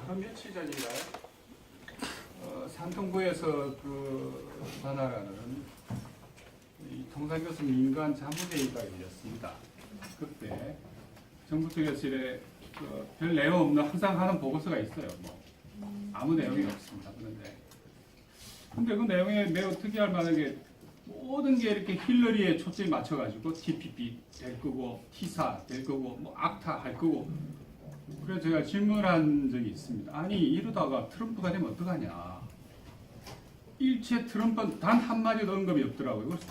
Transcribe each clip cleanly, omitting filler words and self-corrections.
한 며칠 전인가요? 산통부에서 관할하는 이 통상교섭 민간 자문회의가 열렸습니다. 그때 정부 쪽에서 별 내용 없는 항상 하는 보고서가 있어요. 아무 내용이 없습니다. 근데 그 내용에 매우 특이할 만한 게 모든 게 이렇게 힐러리에 초점이 맞춰가지고 TPP 될 거고 T사 될 거고 악타 할 거고. 그래서 제가 질문한 적이 있습니다. 아니 이러다가 트럼프가 되면 어떡하냐. 일체 트럼프는 단 한마디도 언급이 없더라고요. 그래서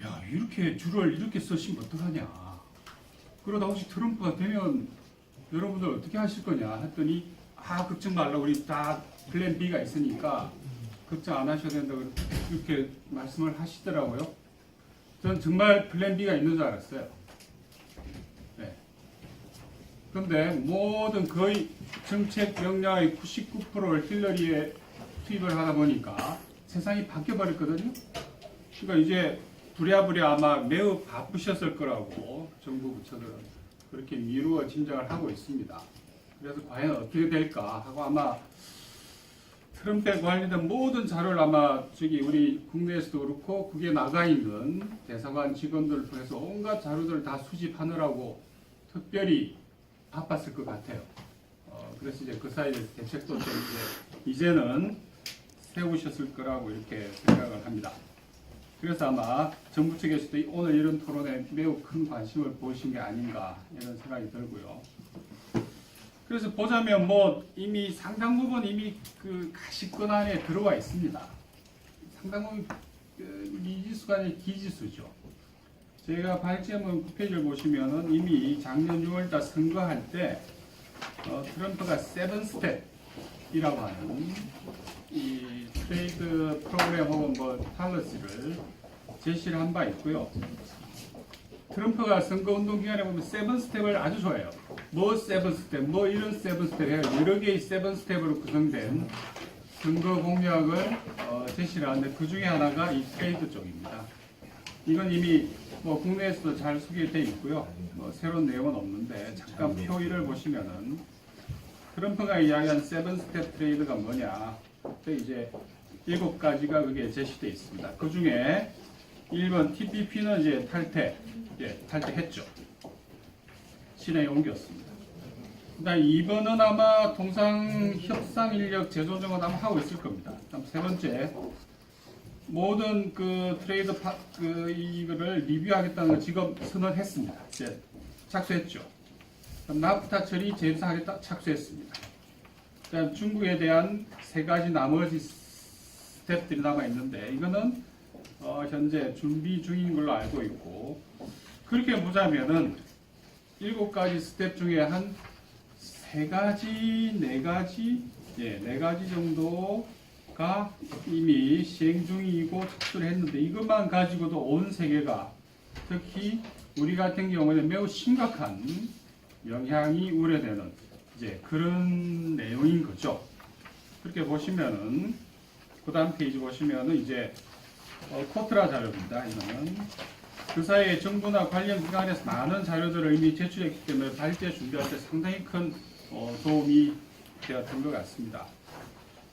야 이렇게 줄을 이렇게 쓰시면 어떡하냐. 그러다 혹시 트럼프가 되면 여러분들 어떻게 하실 거냐 했더니 걱정 말라 우리 다 플랜 B가 있으니까 걱정 안 하셔야 된다고 이렇게 말씀을 하시더라고요. 저는 정말 플랜 B가 있는 줄 알았어요. 네. 그런데 모든 거의 정책 역량의 99%를 힐러리에 투입을 하다 보니까 세상이 바뀌어버렸거든요. 그러니까 이제 부랴부랴 아마 매우 바쁘셨을 거라고 정부 부처들은 그렇게 미루어 짐작을 하고 있습니다. 그래서 과연 어떻게 될까 하고 아마 트럼프에 관련된 모든 자료를 아마 우리 국내에서도 그렇고 그게 나가 있는 대사관 직원들을 통해서 온갖 자료들을 다 수집하느라고 특별히 바빴을 것 같아요. 그래서 이제 그 사이에 대책도 좀 이제는 세우셨을 거라고 이렇게 생각을 합니다. 그래서 아마 정부 측에서도 오늘 이런 토론에 매우 큰 관심을 보이신 게 아닌가 이런 생각이 들고요. 그래서 보자면 이미 상당 부분 이미 그 가시권 안에 들어와 있습니다. 상당 부분 미지수가 아니라 기지수죠. 제가 발제문 9페이지를 보시면은 이미 작년 6월달 선거할 때 트럼프가 7스텝이라고 하는 이 트레이드 프로그램 혹은 팔러시를 제시를 한 바 있고요. 트럼프가 선거운동 기간에 보면 7스텝을 아주 좋아해요. 7스텝, 이런 7스텝 해요. 여러 개의 7스텝으로 구성된 선거 공약을 제시를 하는데 그 중에 하나가 이 트레이드 쪽입니다. 이건 이미 국내에서도 잘 소개되어 있고요. 새로운 내용은 없는데 잠깐 표 1을 보시면은 트럼프가 이야기한 7스텝 트레이드가 뭐냐. 그때 이제 7가지가 그게 제시되어 있습니다. 그 중에 1번 TPP는 이제 탈퇴했죠. 실행에 옮겼습니다. 그다음 2번은 아마 통상협상인력 재조정을 아마 하고 있을 겁니다. 그다음 세 번째 모든 그 트레이드 이거를 리뷰하겠다는 걸 지금 선언했습니다. 이제 착수했죠. 그럼 나프타 처리 재협상하겠다 착수했습니다. 그다음 중국에 대한 3가지 나머지 스텝들이 남아 있는데 이거는 현재 준비 중인 걸로 알고 있고 그렇게 보자면은 7가지 스텝 중에 한 3가지, 4가지 정도가 이미 시행 중이고 착수를 했는데 이것만 가지고도 온 세계가 특히 우리 같은 경우에는 매우 심각한 영향이 우려되는 이제 그런 내용인 거죠. 그렇게 보시면은 그 다음 페이지 보시면은 이제 코트라 자료입니다. 이거는 그 사이에 정부나 관련 기관에서 많은 자료들을 이미 제출했기 때문에 발제 준비할 때 상당히 큰 도움이 되었던 것 같습니다.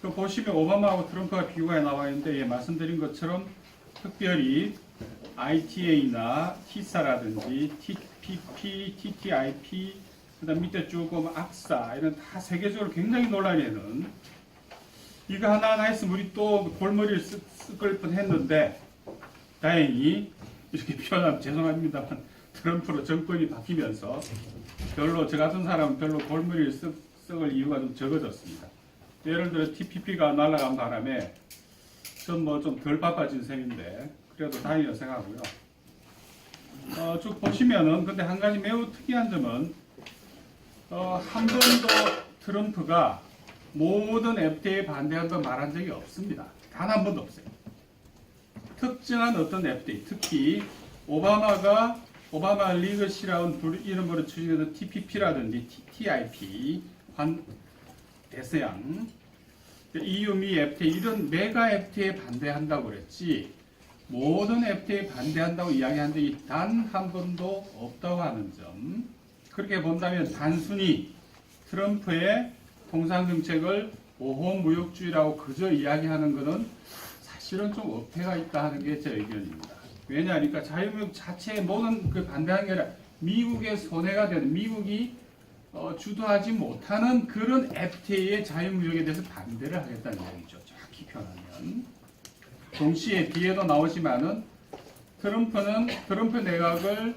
그 보시면 오바마하고 트럼프가 비교가 나와 있는데 말씀드린 것처럼 특별히 ITA나 TISA라든지 TPP, TTIP, 그다음 밑에 쭉 보면 악사 이런 다 세계적으로 굉장히 논란이 되는 이거 하나하나 했으면 우리 또 골머리를 쓱을 뻔했는데 다행히 이렇게 표현하면 죄송합니다만 트럼프로 정권이 바뀌면서 별로 저 같은 사람은 별로 골머리를 쓱을 이유가 좀 적어졌습니다. 예를 들어 TPP가 날아간 바람에 좀 덜 바빠진 셈인데 그래도 다행이라고 생각하고요. 쭉 보시면은 근데 한 가지 매우 특이한 점은 한 번도 트럼프가 모든 FTA에 반대한다고 말한 적이 없습니다. 단 한 번도 없어요. 특정한 어떤 FTA, 특히 오바마 리더시라는 이름으로 추진되는 TPP라든지 TTIP, 대서양, EU, 미 FTA 이런 메가 FTA에 반대한다고 그랬지 모든 FTA에 반대한다고 이야기한 적이 단 한 번도 없다고 하는 점. 그렇게 본다면 단순히 트럼프의 통상정책을 보호무역주의라고 그저 이야기하는 것은 사실은 좀 어폐가 있다 하는 게 제 의견입니다. 왜냐하니까 자유무역 자체의 모든 그 반대하는 게 아니라 미국의 손해가 되는 미국이 주도하지 못하는 그런 FTA의 자유무역에 대해서 반대를 하겠다는 이야기죠. 정확히 표현하면. 동시에 뒤에도 나오지만은 트럼프 내각을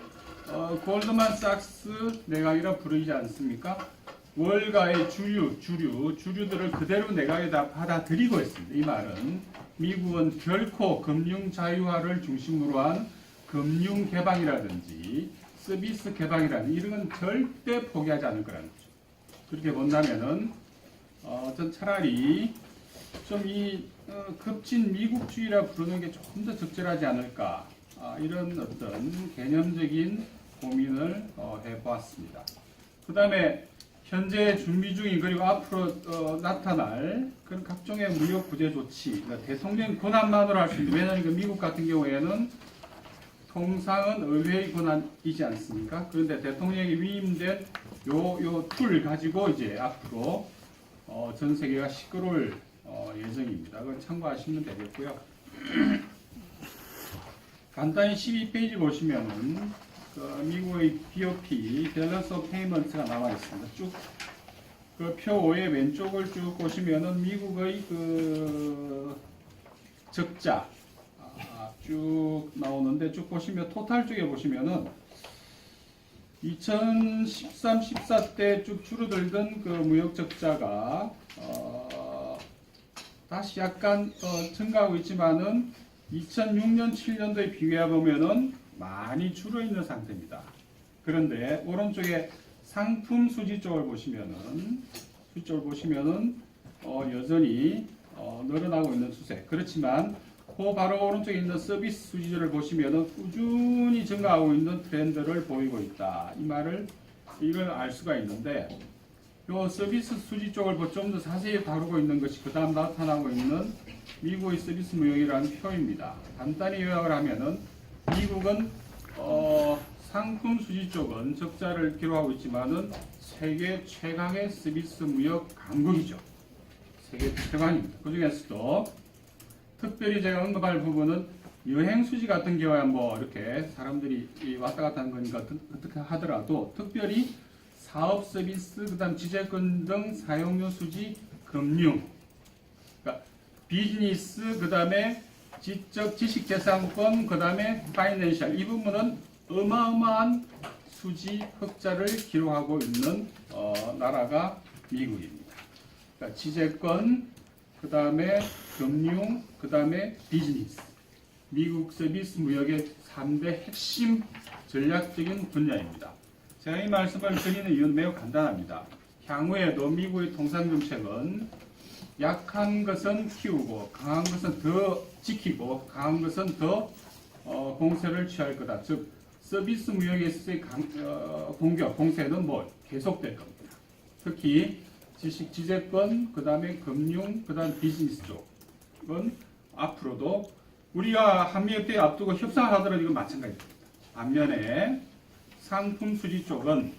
골드만삭스 내각이라 부르지 않습니까? 월가의 주류들을 그대로 내각에다 받아들이고 있습니다. 이 말은 미국은 결코 금융 자유화를 중심으로 한 금융 개방이라든지 서비스 개방이라든지 이런 건 절대 포기하지 않을 거라는 거죠. 그렇게 본다면은 전 차라리 좀 이 급진 미국주의라 부르는 게 조금 더 적절하지 않을까 이런 어떤 개념적인 고민을 해보았습니다. 그 다음에 현재 준비 중인 그리고 앞으로 나타날 그런 각종의 무역 구제 조치, 그러니까 대통령 권한만으로 할 수 있는, 왜냐하면 미국 같은 경우에는 통상은 의회의 권한이지 않습니까? 그런데 대통령이 위임된 요 툴 가지고 이제 앞으로 전 세계가 시끄러울 예정입니다. 그건 참고하시면 되겠고요. 간단히 12페이지 보시면은 미국의 BOP, Balance of Payments가 나와 있습니다. 쭉 그 표 5의 왼쪽을 쭉 보시면은 미국의 그 적자 쭉 나오는데 쭉 보시면 토탈 쪽에 보시면은 2013, 14 때 쭉 줄어들던 그 무역 적자가 다시 약간 증가하고 있지만은 2006년, 7년도에 비교해 보면은 많이 줄어 있는 상태입니다. 그런데 오른쪽에 상품 수지 쪽을 보시면은 여전히 늘어나고 있는 추세. 그렇지만 그 바로 오른쪽에 있는 서비스 수지를 보시면은 꾸준히 증가하고 있는 트렌드를 보이고 있다. 이걸 알 수가 있는데, 요 서비스 수지 쪽을 좀 더 자세히 다루고 있는 것이 그 다음 나타나고 있는 미국의 서비스 무역이라는 표입니다. 간단히 요약을 하면은 미국은 상품 수지 쪽은 적자를 기록하고 있지만은 세계 최강의 서비스 무역 강국이죠. 세계 최강입니다. 그 중에서도 특별히 제가 언급할 부분은 여행 수지 같은 경우에 뭐 이렇게 사람들이 왔다 갔다 하는 거니까 어떻게 하더라도 특별히 사업 서비스, 그다음 지재권 등 사용료 수지, 금융, 그러니까 비즈니스, 그다음에 지적 지식재산권, 그다음에 파이낸셜, 이 부분은 어마어마한 수지 흑자를 기록하고 있는 나라가 미국입니다. 그러니까 지재권, 그다음에 금융, 그다음에 비즈니스. 미국 서비스 무역의 3대 핵심 전략적인 분야입니다. 제가 이 말씀을 드리는 이유는 매우 간단합니다. 향후에도 미국의 통상정책은 약한 것은 키우고 강한 것은 더 지키고 강한 것은 더 공세를 취할 거다. 즉 서비스 무역에 있어서의 공세는 계속될 겁니다. 특히 지식지재권, 그 다음에 금융, 그 다음 비즈니스 쪽은 앞으로도 우리가 한미협회에 앞두고 협상을 하더라도 이건 마찬가지입니다. 반면에 상품 수지 쪽은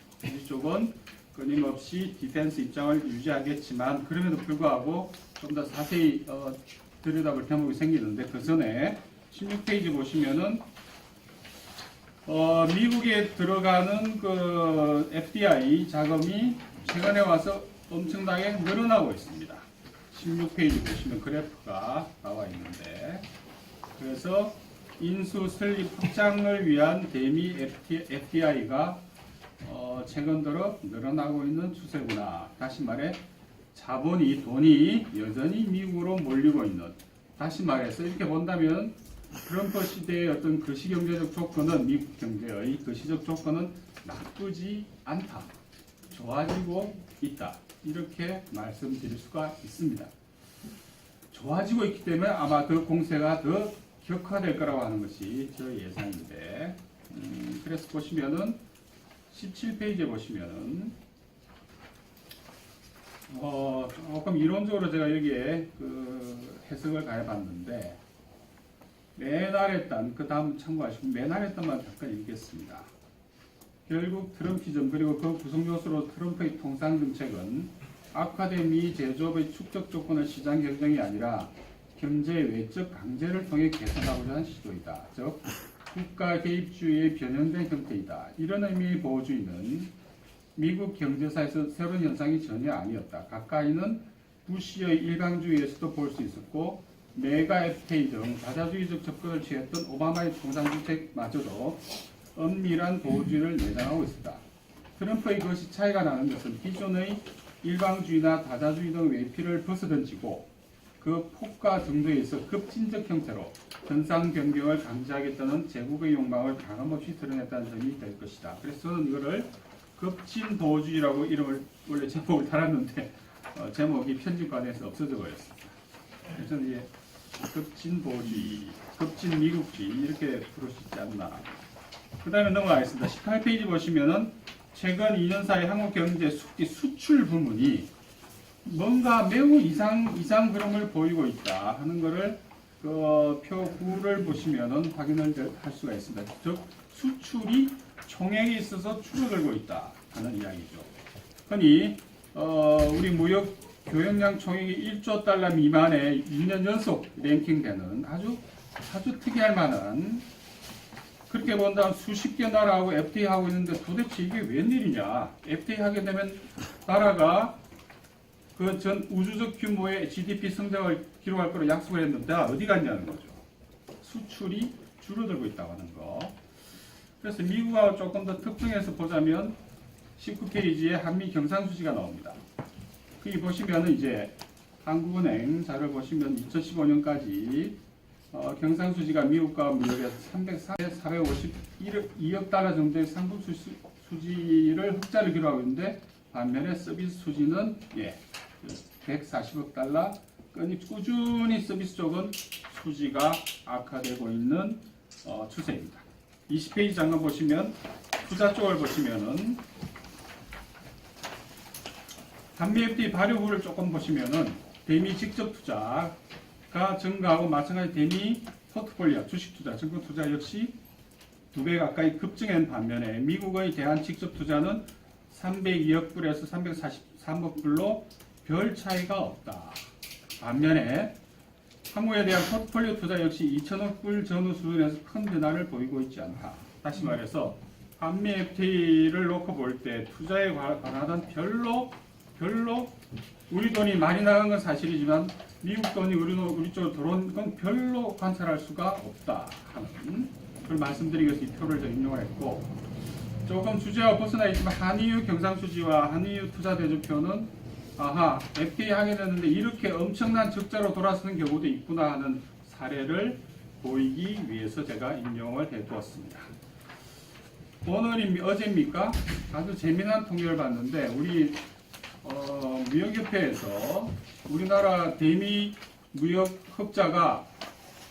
끊임없이 디펜스 입장을 유지하겠지만 그럼에도 불구하고 좀 더 자세히 들여다볼 대목이 생기는데 그 전에 16페이지 보시면은 미국에 들어가는 그 FDI 자금이 최근에 와서 엄청나게 늘어나고 있습니다. 16페이지 보시면 그래프가 나와 있는데, 그래서 인수 설립 확장을 위한 대미 FDI가 최근 들어 늘어나고 있는 추세구나. 다시 말해 돈이 여전히 미국으로 몰리고 있는. 다시 말해서 이렇게 본다면 트럼프 시대의 어떤 거시경제적 조건은, 미국 경제의 거시적 조건은 나쁘지 않다, 좋아지고 있다, 이렇게 말씀드릴 수가 있습니다. 좋아지고 있기 때문에 아마 그 공세가 더 격화될 거라고 하는 것이 저의 예상인데, 그래서 보시면은 17페이지에 보시면은 조금 이론적으로 제가 여기에 그 해석을 가해봤는데, 맨 아래 단, 그 다음 참고하시고 맨 아래 단만 잠깐 읽겠습니다. 결국 트럼피즘 그리고 그 구성 요소로 트럼프의 통상정책은 아카데미 제조업의 축적 조건은 시장 경쟁이 아니라 경제 외적 강제를 통해 개선하고자 하는 시도이다. 즉 국가 개입주의의 변형된 형태이다. 이런 의미의 보호주의는 미국 경제사에서 새로운 현상이 전혀 아니었다. 가까이는 부시의 일강주의에서도 볼 수 있었고 메가 FTA 등 다자주의적 접근을 취했던 오바마의 통상정책마저도 엄밀한 보호주의를 내장하고 있었다. 트럼프의 것이 차이가 나는 것은 기존의 일방주의나 다자주의 등 외피를 벗어던지고 그 폭과 정도에서 급진적 형태로 전상 변경을 강제하겠다는 제국의 욕망을 가감없이 드러냈다는 점이 될 것이다. 그래서 저는 이거를 급진 보호주의라고 이름을 원래 제목을 달았는데 제목이 편집관에서 없어져 버렸습니다. 그래서 저는 이제 급진 보호주의, 급진 미국주의 이렇게 부를 수 있지 않나. 그 다음에 넘어가겠습니다. 18페이지 보시면은 최근 2년 사이 한국 경제 수출 부문이 뭔가 매우 이상 흐름을 보이고 있다 하는 것을 그 표 9를 보시면은 확인을 할 수가 있습니다. 즉 수출이 총액에 있어서 줄어들고 있다 하는 이야기죠. 흔히 우리 무역 교역량 총액이 1조 달러 미만의 2년 연속 랭킹되는 아주 특이할 만한, 그렇게 본다면 수십 개 나라하고 FTA 하고 있는데 도대체 이게 웬일이냐. FTA 하게 되면 나라가 그 전 우주적 규모의 GDP 성장을 기록할 거로 약속을 했는데 어디 갔냐는 거죠. 수출이 줄어들고 있다고 하는 거. 그래서 미국하고 조금 더 특정해서 보자면 19페이지에 한미 경상수지가 나옵니다. 거기 보시면은 이제 한국은행 자료를 보시면 2015년까지 경상수지가 미국과 무역에 452억 달러 정도의 상품 수지를 흑자를 기록하고 있는데 반면에 서비스 수지는 140억 달러, 꾸준히 서비스 쪽은 수지가 악화되고 있는 추세입니다. 20페이지 잠깐 보시면 투자 쪽을 보시면은 한미 FTA 발효 후를 조금 보시면은 대미 직접 투자가 증가하고 마찬가지 대미 포트폴리오 주식 투자, 증권 투자 역시 2배 가까이 급증한 반면에 미국의 대한 직접 투자는 302억 불에서 343억 불로 별 차이가 없다. 반면에 한국에 대한 포트폴리오 투자 역시 2천억 불 전후 수준에서 큰 변화를 보이고 있지 않다. 다시 말해서 한미 FTA를 놓고 볼 때 투자에 관하던 별로 우리 돈이 많이 나간 건 사실이지만 미국 돈이 우리 쪽으로 들어온 건 별로 관찰할 수가 없다 하는 걸 말씀드리기 위해서 이 표를 좀 인용을 했고, 조금 주제와 벗어나 있지만 한EU 경상수지와 한EU 투자대조표는 FTA 하게 됐는데 이렇게 엄청난 적자로 돌아서는 경우도 있구나 하는 사례를 보이기 위해서 제가 인용을 해두었습니다. 오늘이 어제입니까? 아주 재미난 통계를 봤는데 우리 무역협회에서 우리나라 대미 무역 흑자가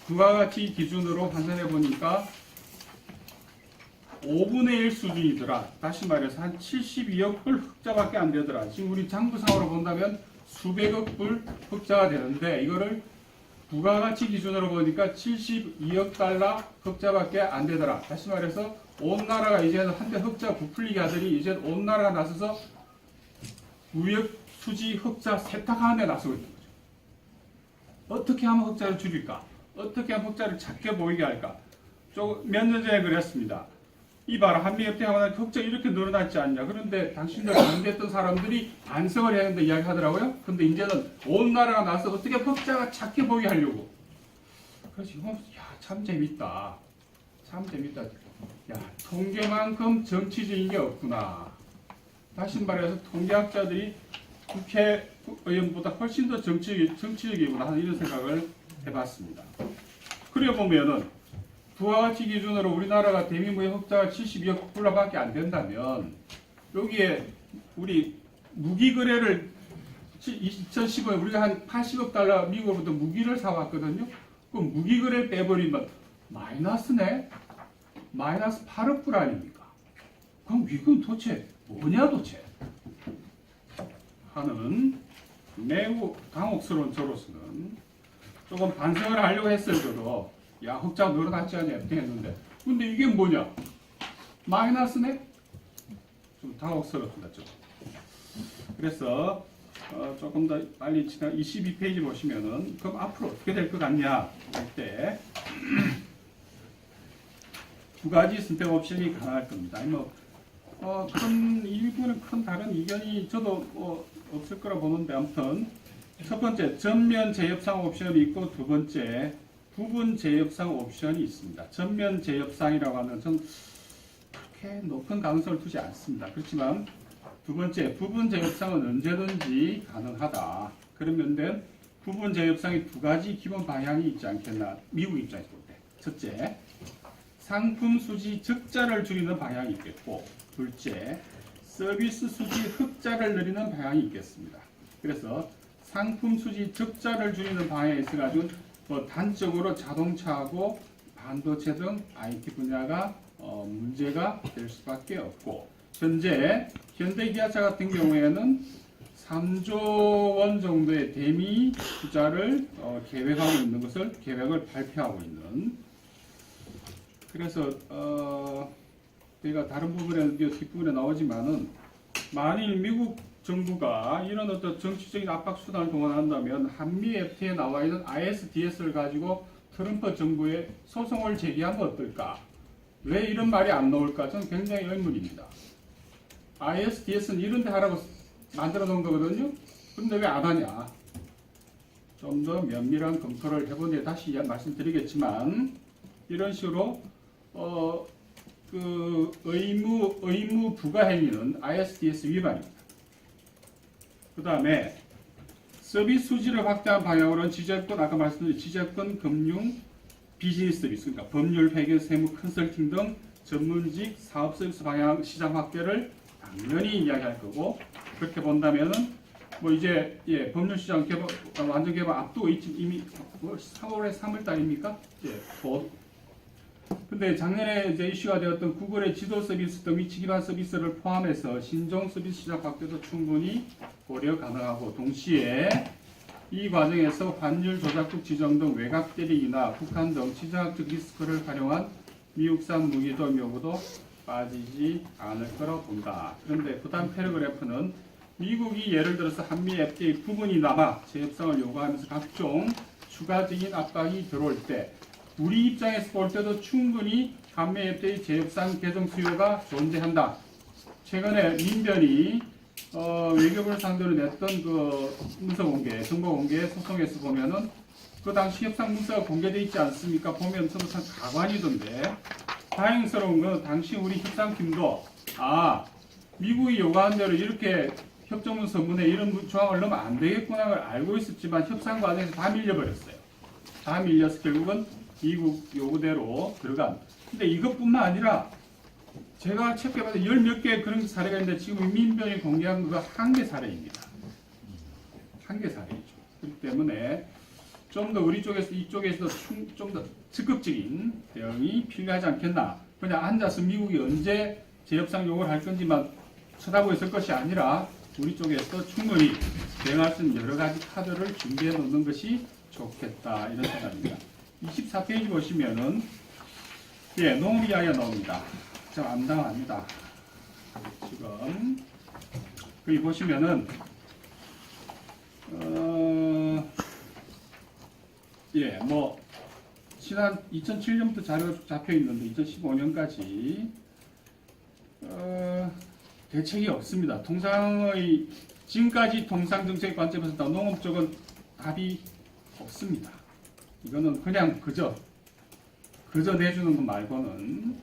부가가치 기준으로 환산해 보니까 5분의 1 수준이더라. 다시 말해서 한 72억 불 흑자밖에 안 되더라. 지금 우리 장부상으로 본다면 수백억 불 흑자가 되는데 이거를 부가가치 기준으로 보니까 72억 달러 흑자밖에 안 되더라. 다시 말해서 온 나라가 이제는 한때 흑자 부풀리게 하더니 이제 온 나라가 나서서 무역 수지 흑자 세탁하는 데 나서고 있는 거죠. 어떻게 하면 흑자를 줄일까? 어떻게 하면 흑자를 작게 보이게 할까? 몇 년 전에 그랬습니다. 이봐라, 한미 FTA 하면 흑자 이렇게 늘어났지 않냐. 그런데 당신들 반대했던 사람들이 반성을 해야 한다 이야기 하더라고요. 근데 이제는 온 나라가 나서 어떻게 흑자가 작게 보이게 하려고. 그래서 이거 참 재밌다. 참 재밌다. 통계만큼 정치적인 게 없구나. 다시 말해서 통계학자들이 국회의원보다 훨씬 더 정치적이구나 하는 이런 생각을 해봤습니다. 그래 보면은 부가가치 기준으로 우리나라가 대미무역 흑자가 72억 불러밖에 안 된다면 여기에 우리 무기거래를 2015년 우리가 한 80억 달러 미국으로부터 무기를 사왔거든요. 그럼 무기거래 빼버리면 마이너스네? 마이너스 8억 불 아닙니까? 그럼 이건 도대체 뭐냐 도대체? 하는 매우 당혹스러운 저로서는 조금 반성을 하려고 했어요. 저도 흑자 늘어났지 않냐 이렇게 했는데 근데 이게 뭐냐? 마이너스네? 좀 당혹스럽습니다. 좀. 그래서 조금 더 빨리 지나 22페이지 보시면은 그럼 앞으로 어떻게 될 것 같냐 할 때 두 가지 선택 옵션이 가능할 겁니다. 큰 일부는 큰 다른 이견이 저도 없을 거라 보는데 아무튼 첫 번째 전면 재협상 옵션이 있고 두 번째 부분 재협상 옵션이 있습니다. 전면 재협상이라고 하는 전 그렇게 높은 가능성을 두지 않습니다. 그렇지만 두 번째 부분 재협상은 언제든지 가능하다. 그러면 부분 재협상이 두 가지 기본 방향이 있지 않겠나 미국 입장에서 볼 때. 첫째 상품 수지 적자를 줄이는 방향이 있겠고 둘째 서비스 수지 흑자를 늘리는 방향이 있겠습니다. 그래서 상품 수지 적자를 줄이는 방향에 있어가지고 단적으로 자동차하고 반도체 등 IT 분야가 문제가 될 수밖에 없고 현재 현대기아차 같은 경우에는 3조 원 정도의 대미 투자를 계획하고 있는 것을 계획을 발표하고 있는 그래서 저희가 다른 부분에 뒷부분에 나오지만은 만일 미국 정부가 이런 어떤 정치적인 압박 수단을 동원한다면 한미 FTA에 나와 있는 ISDS를 가지고 트럼프 정부에 소송을 제기하면 어떨까? 왜 이런 말이 안 나올까? 저는 굉장히 의문입니다. ISDS는 이런 데 하라고 만들어 놓은 거거든요. 근데 왜 안 하냐? 좀 더 면밀한 검토를 해본 뒤에 다시 말씀드리겠지만 이런 식으로 의무 부가 행위는 ISDS 위반입니다. 그 다음에 서비스 수지를 확대한 방향으로는 지적권, 아까 말씀드린 지적권, 금융, 비즈니스 서비스, 그러니까 법률, 회계, 세무, 컨설팅 등 전문직 사업 서비스 방향 시장 확대를 당연히 이야기할 거고 그렇게 본다면은 이제 법률 시장 개발 완전 개발 앞두고 있지 이미 4월에 3월 달입니까? 근데 작년에 이제 이슈가 되었던 구글의 지도 서비스 등 위치 기반 서비스를 포함해서 신종 서비스 시장 확대도 충분히 고려 가능하고 동시에 이 과정에서 환율 조작국 지정 등 외곽 대리기나 북한 등 지정학적 리스크를 활용한 미국산 무기도 요구도 빠지지 않을 거라고 본다. 그런데 그 다음 패러그래프는 미국이 예를 들어서 한미 FTA 부분이 남아 재협상을 요구하면서 각종 추가적인 압박이 들어올 때 우리 입장에서 볼 때도 충분히 한미 FTA 재협상 개정 수요가 존재한다. 최근에 민변이 외교부를 상대로 냈던 그 문서 공개, 정보 공개 소송에서 보면은 그 당시 협상 문서가 공개되어 있지 않습니까? 보면 서로 참 가관이던데 다행스러운 건 당시 우리 협상팀도 미국이 요구한 대로 이렇게 협정문서 문에 이런 조항을 넣으면 안 되겠구나를 알고 있었지만 협상 과정에서 다 밀려버렸어요. 다 밀려서 결국은 미국 요구대로 들어간. 근데 이것뿐만 아니라 제가 체크해봐서 10몇 개 그런 사례가 있는데 지금 민변이 공개한 거 한 개 사례입니다. 한 개 사례이죠. 그렇기 때문에 좀 더 우리 쪽에서 이쪽에서도 좀 더 적극적인 대응이 필요하지 않겠나. 그냥 앉아서 미국이 언제 재협상 요구를 할 건지만 쳐다보고 있을 것이 아니라 우리 쪽에서 충분히 대응할 수 있는 여러 가지 카드를 준비해 놓는 것이 좋겠다 이런 생각입니다. 24페이지 보시면은 농업 이야기가 나옵니다. 좀 암담합니다. 지금 여기 보시면은 지난 2007년부터 자료가 잡혀 있는데 2015년까지 대책이 없습니다. 지금까지 통상정책 관점에서 농업 쪽은 답이 없습니다. 이거는 그냥 그저 내주는 것 말고는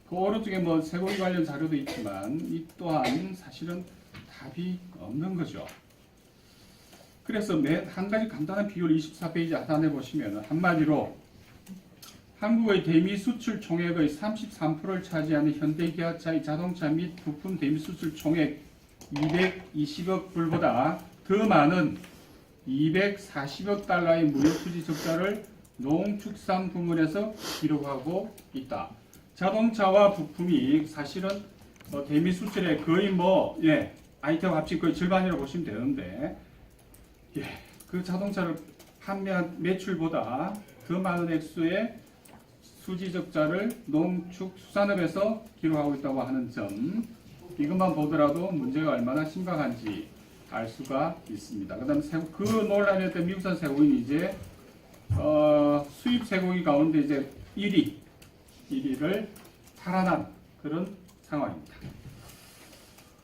그 오른쪽에 쇠고기 관련 자료도 있지만 이 또한 사실은 답이 없는 거죠. 그래서 한 가지 간단한 비율 24페이지 하단에 보시면 한마디로 한국의 대미 수출 총액의 33%를 차지하는 현대기아차의 자동차 및 부품 대미 수출 총액 220억 불보다 더 많은 240억 달러의 무역 수지 적자를 농축산 부문에서 기록하고 있다. 자동차와 부품이 사실은 대미 수출의 거의 아이템 합치 거의 절반이라고 보시면 되는데 그 자동차를 판매한 매출보다 더 많은 액수의 수지 적자를 농축수산업에서 기록하고 있다고 하는 점 이것만 보더라도 문제가 얼마나 심각한지 알 수가 있습니다. 그다음 그 논란이었던 미국산 쇠고기는 이제 수입 쇠고기 가운데 이제 1위를 탈환한 그런 상황입니다.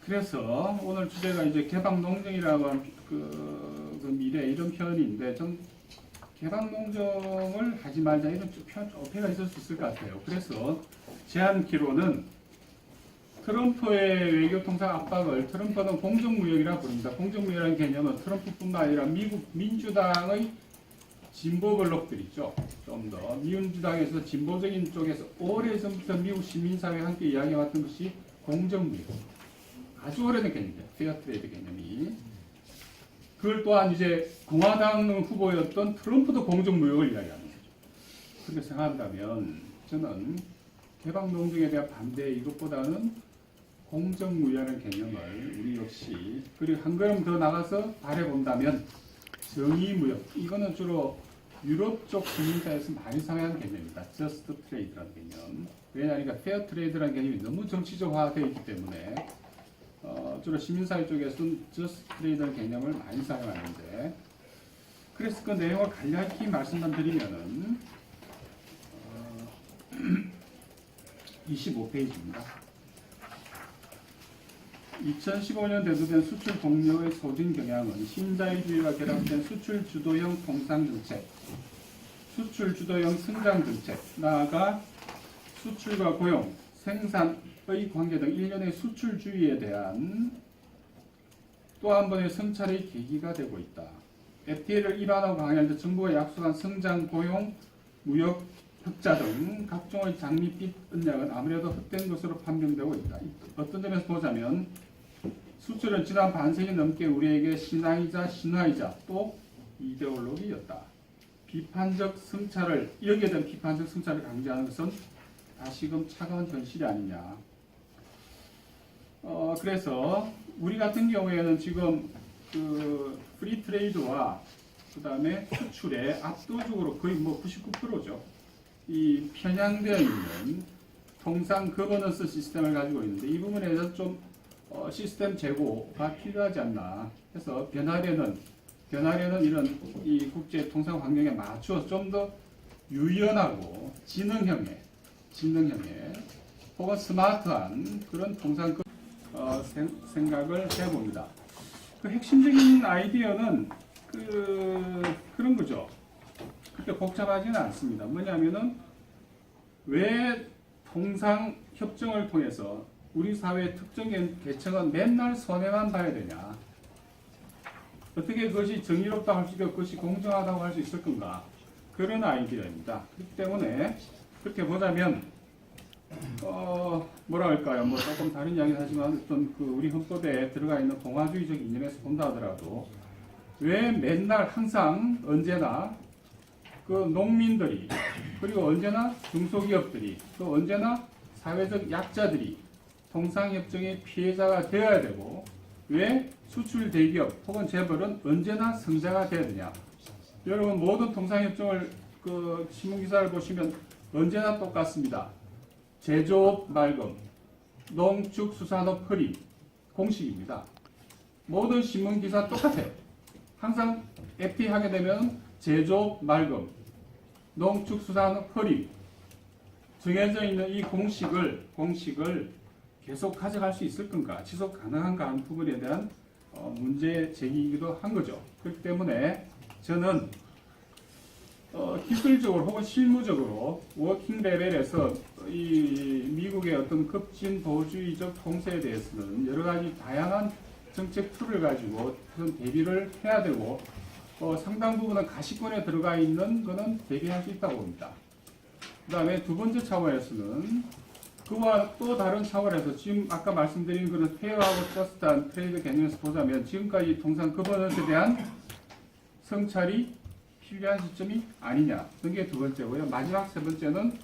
그래서 오늘 주제가 이제 개방농정이라고 하는 그 미래 이런 표현인데 좀 개방농정을 하지 말자 이런 표현 어폐가 있을 수 있을 것 같아요. 그래서 제안키로는 트럼프의 외교통상 압박을 트럼프는 공정무역이라고 부릅니다. 공정무역이라는 개념은 트럼프뿐만 아니라 미국 민주당의 진보 블록들 있죠. 좀 더 민주당에서 진보적인 쪽에서 오래전부터 미국 시민사회와 함께 이야기해왔던 것이 공정무역. 아주 오래된 개념이에요. 페어트레이드 개념이. 그걸 또한 이제 공화당 후보였던 트럼프도 공정무역을 이야기하는 거죠. 그렇게 생각한다면 저는 개방농정에 대한 반대 이것보다는 공정무역이라는 개념을 우리 역시 그리고 한 걸음 더 나가서 바라본다면 정의무역 이거는 주로 유럽 쪽 시민사회에서 많이 사용하는 개념입니다. Just Trade라는 개념. 왜냐하면 Fair Trade라는 개념이 너무 정치적화되어 있기 때문에 주로 시민사회 쪽에서는 Just Trade라는 개념을 많이 사용하는데 그래서 그 내용을 간략히 말씀만 드리면은 25페이지입니다. 2015년 대두된 수출 동력의 소진 경향은 신자유주의와 결합된 수출 주도형 통상 정책, 수출 주도형 성장 정책, 나아가 수출과 고용, 생산의 관계 등 일련의 수출주의에 대한 또 한 번의 성찰의 계기가 되고 있다. FTA를 일환하고 강화할 때 정부가 약속한 성장, 고용, 무역 흑자 등 각종의 장밋빛 은량은 아무래도 헛된 것으로 판명되고 있다. 어떤 점에서 보자면 수출은 지난 반세기 넘게 우리에게 신앙이자 신화이자 또 이데올로기였다. 비판적 성찰을 여기에 대한 비판적 성찰을 강조하는 것은 다시금 차가운 현실이 아니냐. 그래서 우리 같은 경우에는 지금 그 프리 트레이드와 그 다음에 수출에 압도적으로 거의 뭐 99%죠. 이 편향되어 있는 통상 거버넌스 시스템을 가지고 있는데 이 부분에 대해서 좀 시스템 제고가 필요하지 않나 해서 변화되는 이런 이 국제 통상 환경에 맞춰서 좀 더 유연하고 지능형의 혹은 스마트한 그런 통상 생각을 해봅니다. 그 핵심적인 아이디어는 그런 거죠. 그렇게 복잡하지는 않습니다. 뭐냐면은 왜 통상 협정을 통해서 우리 사회의 특정인 계층은 맨날 손해만 봐야 되냐? 어떻게 그것이 정의롭다고 할 수 있고 그것이 공정하다고 할 수 있을 건가? 그런 아이디어입니다. 그렇기 때문에 그렇게 보자면 뭐라 할까요? 뭐 조금 다른 이야기는 하지만 어떤 그 우리 헌법에 들어가 있는 공화주의적 이념에서 본다 하더라도 왜 맨날 항상 언제나 그 농민들이 그리고 언제나 중소기업들이 또 언제나 사회적 약자들이 통상협정의 피해자가 되어야 되고 왜 수출 대기업 혹은 재벌은 언제나 성자가 되어야 되냐. 여러분 모든 통상협정을 그 신문기사를 보시면 언제나 똑같습니다. 제조업 맑음, 농축수산업 허리 공식입니다. 모든 신문기사 똑같아요. 항상 FTA 하게 되면 제조업 맑음, 농축수산업 허리 정해져 있는 이 공식을 계속 가져갈 수 있을 건가, 지속 가능한가 하는 부분에 대한 문제 제기이기도 한 거죠. 그렇기 때문에 저는 기술적으로 혹은 실무적으로 워킹 레벨에서 이 미국의 어떤 급진보주의적 통세에 대해서는 여러 가지 다양한 정책 툴을 가지고 그런 대비를 해야 되고 상당 부분은 가시권에 들어가 있는 것은 대비할 수 있다고 봅니다. 그 다음에 두 번째 차원에서는 그와 또 다른 차원에서 지금 아까 말씀드린 그런 페어하고 저스트한 트레이드 개념에서 보자면 지금까지 통상 거버넌스에 대한 성찰이 필요한 시점이 아니냐. 그게 두 번째고요. 마지막 세 번째는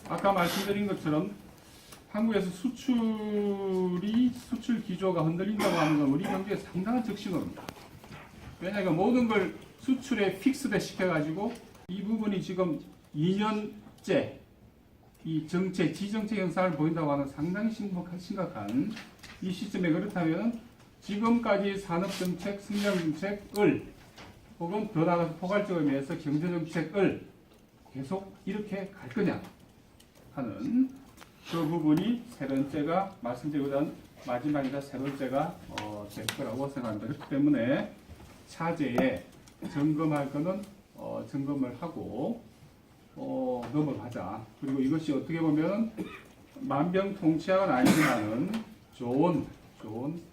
아까 말씀드린 것처럼 한국에서 수출 기조가 흔들린다고 하는 건 우리 경제에 상당한 적신호입니다. 왜냐하면 모든 걸 수출에 픽스돼 시켜가지고 이 부분이 지금 2년째 이 지정책 현상을 보인다고 하는 상당히 심각한 이 시점에 그렇다면 지금까지 산업정책, 승강정책을 혹은 더 나아가서 포괄적으로 의미해서 경제정책을 계속 이렇게 갈 거냐 하는 그 부분이 세 번째가 말씀드리고자 하는 마지막이자 세 번째가 될 거라고 생각합니다. 그렇기 때문에 차제에 점검할 거는 점검을 하고 넘어가자. 그리고 이것이 어떻게 보면 만병통치약은 아니지만은 좋은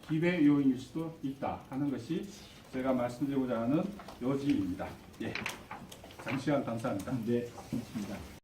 기회 요인일 수도 있다 하는 것이 제가 말씀드리고자 하는 요지입니다. 예, 장시간 감사합니다. 네, 고맙습니다.